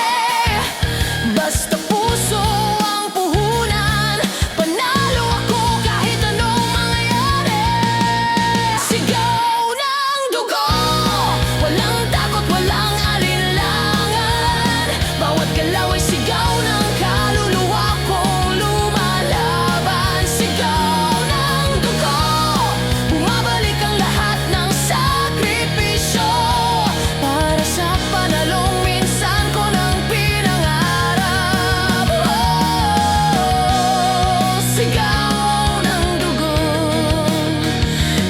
Basta puso ang puhunan, panalo ako kahit anong mangyari. Sigaw ng dugo, walang takot, walang alinlangan. Bawat galaw ay sigaw ng kaluluwa kong lumalaban. Sigaw ng dugo, bumabalik ang lahat ng sakripisyo para sa panalong minsan ko nang pinangarap. Oh, sigaw ng dugo,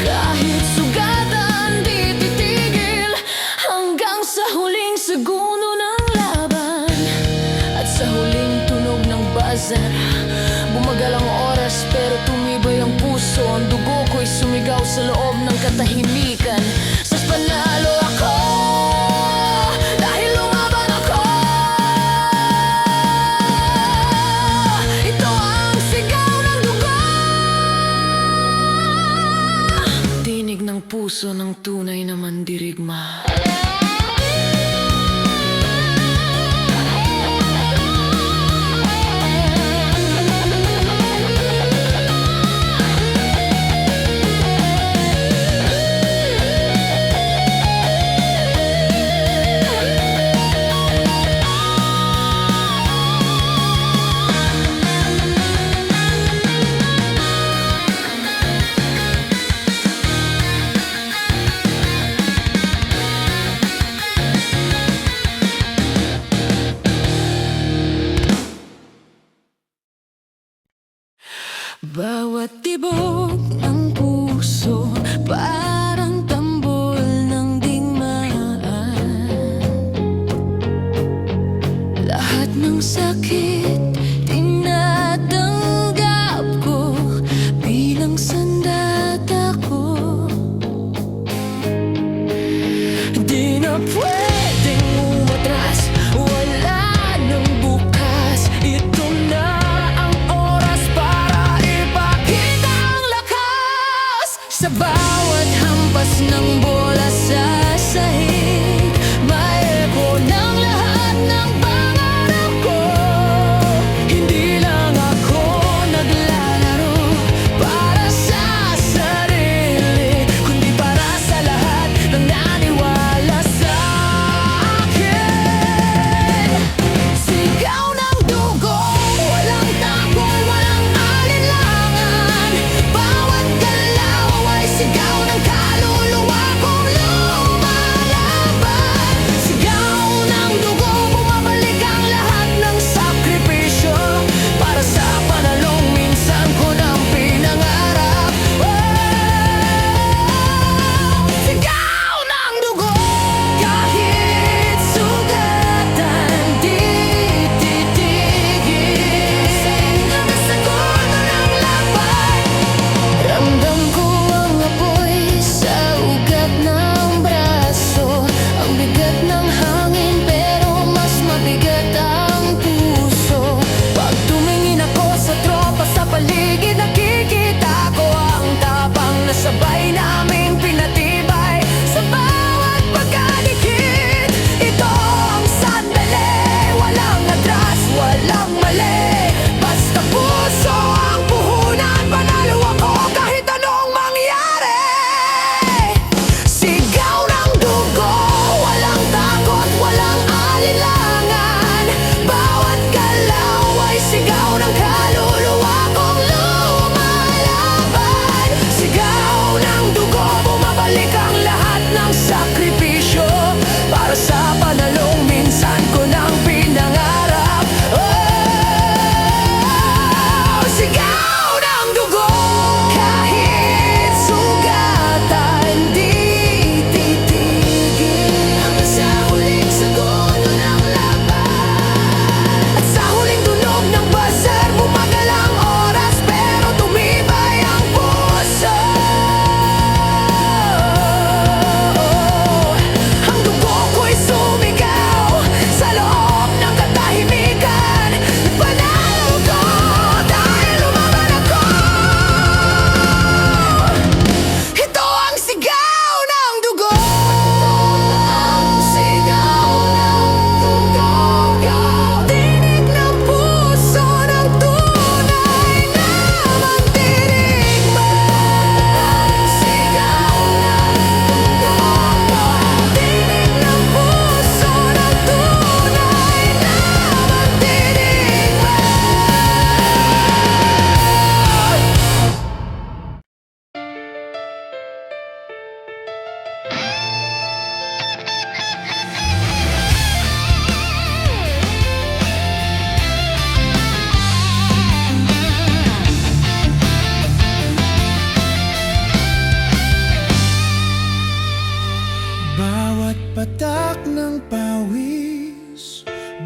kahit sugatan di titigil hanggang sa huling segundo ng laban. At sa huling tunog ng buzzer, bumagal ang oras pero tumibay ang puso. Ang dugo ko'y sumigaw sa loob ng katahimikan. Sa panalo ako dahil lumaban ako. Ito ang sigaw ng dugo, tinig ng puso ng tunay na mandirigma. Bawat tibok ng puso, parang tambol ng digmaan. Lahat ng sakit, tinatanggap ko bilang sandata ko. Di na pwedeng umatras, wala nang bukas. Ito na ang oras para ipakita ang lakas. Sa bawat hampas ng bola sa sahig, may echo ng lahat ng pangarap.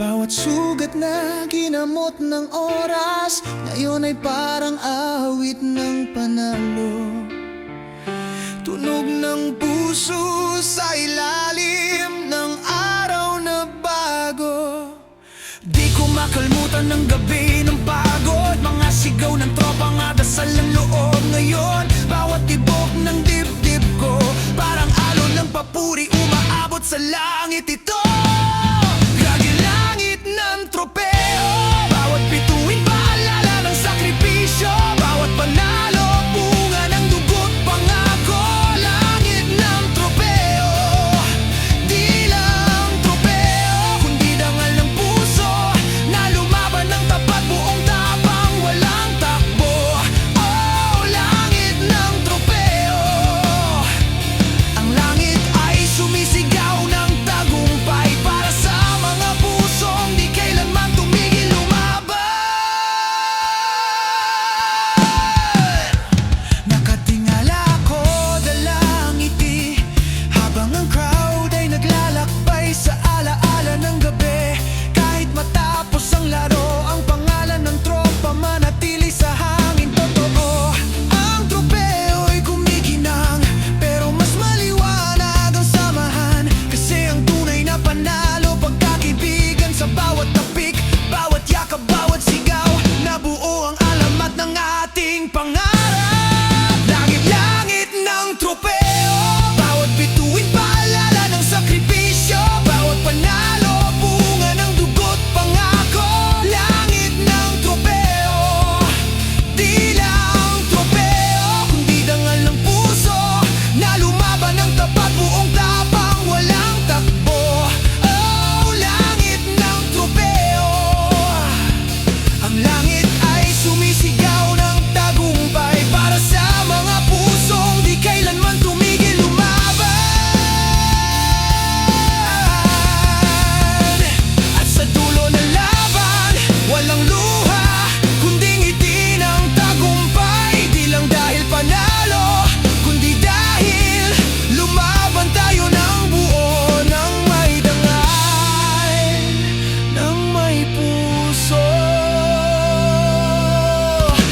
Bawat sugat na ginamot ng oras, ngayon ay parang awit ng panalo. Tunog ng puso sa ilalim ng araw na bago. Di ko makalimutan ng gabi ng pagod, mga sigaw ng tropa, nga dasal ng loob. Ngayon, bawat tibok ng dibdib ko, parang alon ng papuri, umaabot sa langit ito. Grabe langit ng tropeo, bawat bituin paalala ng sakripisyo, bawat panalo bunga ng dugo't pangako. Langit ng tropeo, di lang tropeo, kundi dangal ng puso na lumaban ng tapat, buong tapang walang takbo. Oh, langit ng tropeo. Ang langit ay sumisigaw ng tagumpay para sa mga pusong di kailanman tumigil lumaban. Nakatingala ako dalang ngiti, habang ang crowd ay naglalakbay sa alaala ng gabi. Kahit matapos ang laro, ang pangalan ng tropa manatili sa hangin. Totoo, ang tropeo'y kumikinang, pero mas maliwanag ang samahan. Kasi ang tunay na panalo, pagkakaibigan sa bawat tapik, bawat yakap, bawat sigaw, nabuo ang alamat ng ating pangarap. Langit-langit ng tropeo, bawat bituin paalala ng sakripisyo, bawat panalo bunga ng dugo't pangako. Langit ng tropeo, di lang tropeo, kundi dangal ng puso na lumaban ng tapat, buong tapang walang takbo. Oh, langit ng tropeo. Ang langit ay sumisigaw ng tagumpay para sa mga pusong di kailanman tumigil lumaban. At sa dulo ng laban, walang luha, kundi ngiti ng tagumpay. Di lang dahil panalo, kundi dahil lumaban tayo ng buo, ng may dangal, ng may puso.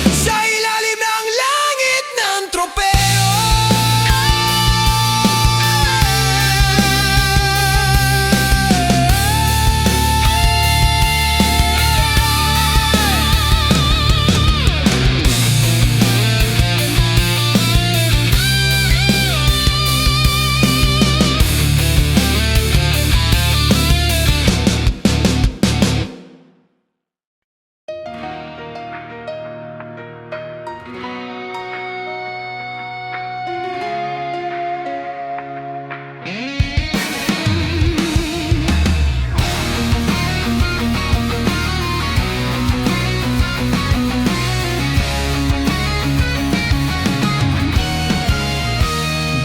Sa ilalim ng langit ng tropeo.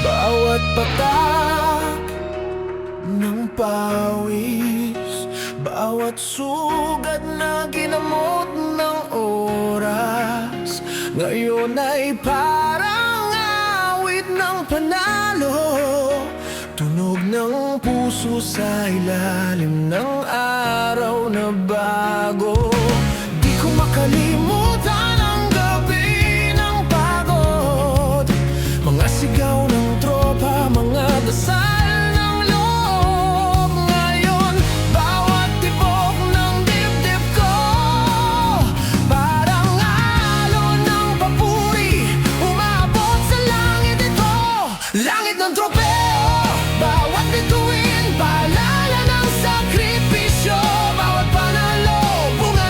Bawat patak ng pawis, bawat sugat na ginamot ng oras, ngayon ay parang awit ng panalo. Tunog ng puso sa ilalim ng araw na bago. Di ko makalimutan ang gabi ng pagod, mga sigaw ng tropa, mga dasal ng loob. Ngayon, bawat tibok ng dibdib ko, parang alon ng papuri, umabot sa langit ito. Langit ng tropeo, bawat bituin paalala ng sakripisyo, bawat panalo bunga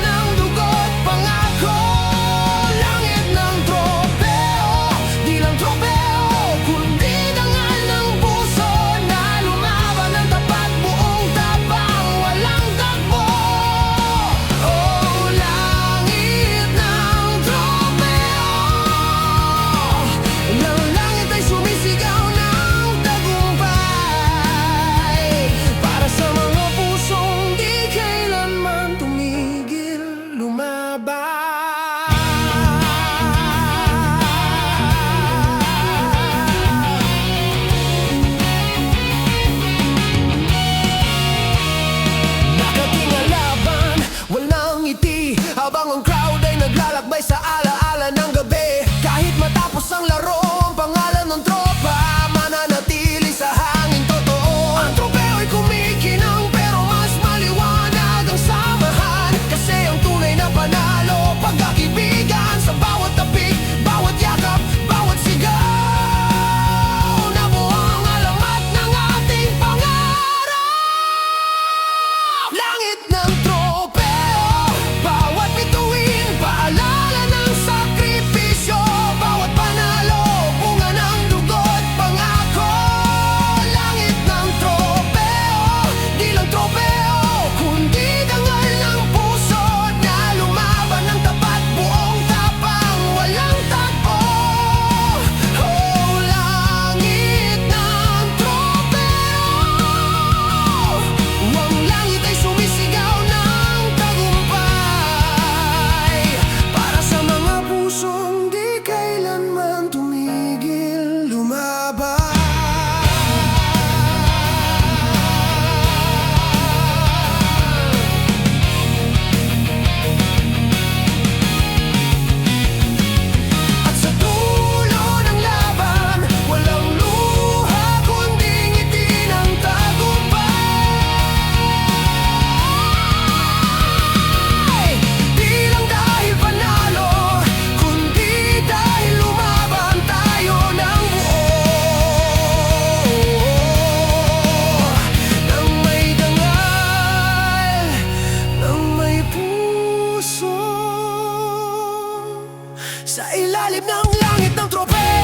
langit ng tropeo. Bawat bituin, paalala ng sakripisyo. Bawat panalo, bunga ng dugo't pangako. Langit ng tropeo, di lang tropeo, kundi dangal ng puso na lumaban ng tapat, buong tapang, walang takbo. Oh, langit ng tropeo. Ang langit ay sumisigaw ng tagumpay para sa mga pusong di kailanman tumigil lumaban. At sa dulo ng laban, walang luha kundi ngiti ng tagumpay. Di lang dahil panalo, kundi dahil lumaban tayo ng buo. Nang may dangal, nang may puso, sa ilalim ng langit ng tropeo.